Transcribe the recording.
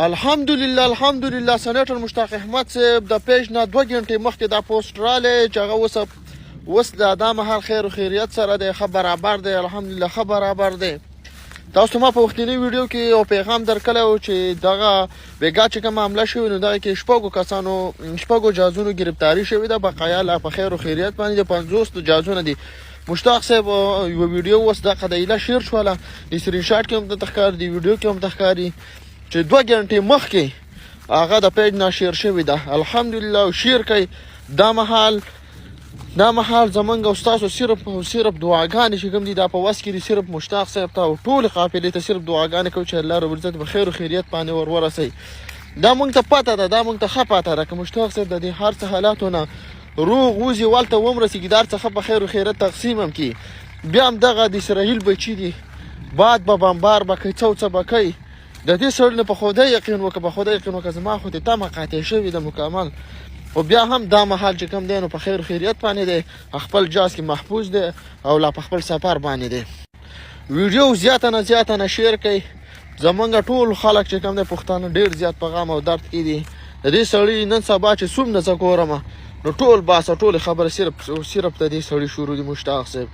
الحمدلله سنیټر مشتاق احمد صاحب د پیج نه 2 غنټې مخکې دا پوسټ رالی چې هغه اوس دا مهال خیر و خیریت سره دی، ښه برابر دی، الحمدلله ښه برابر دی. تاسو ما په وختنی ویډیو کې یو پیغام درکړی و چې دغه بېګا چې کومه حمله شوې نو دغه کې شپږو جهازونو ګرفتاري شوې ده، بقایا لا په خیر و خیریت باندې د 50 جهازونه دي. مشتاق صاحب یو ویډیو اوس دغه د ایله شیر شوله، د سکرین شاټ کې هم درته ښکاري، د ویډیو کې هم درته ښکاري چې 2 غنټې مخکې هغه د پیج نه شیر شوې ده. الحمدلله شیر کوي. دا مهال زمونږ او ستاسو صرف دعاګانې چې کوم دي دا په وس کې دي، صرف مشتاق صاحب ته او ټولې قافلې ته صرف دعاګانې کوو چې الله رب العزت په خیر و خیریت باندې ورسوي. دا مونږ ته پته ده، دا مونږ ته ښه پته ده که مشتاق صاحب د دې هر څه حالاتو نه روغ وځي ولته ومرسېږي، د هر څه په خیر و خیریت تقسیم هم کړي. بیا هم دغه د اسرائیل بچي دي، باد به بمبار به کوي، څه به کوي. د دې سړي نه په خدای یقین وکړه، زما خو د تمه قاطع شوې ده مکمل. او بیا هم دا مهال چې کوم دی نو په خیر و خیریت باندې دی، خپل جاز کې محفوظ دی او لا په خپل سفر باندې دی. ویډیو زیاته نه شیر کوي. زمونږ ټول خلک چې کوم دی پښتانه ډېر زیات په غم او درد کې دي. د دې سړي نن سبا چې څومره زه ګورم نو ټول خبره صرف د دې سړي شروع دي مشتاق صاحب.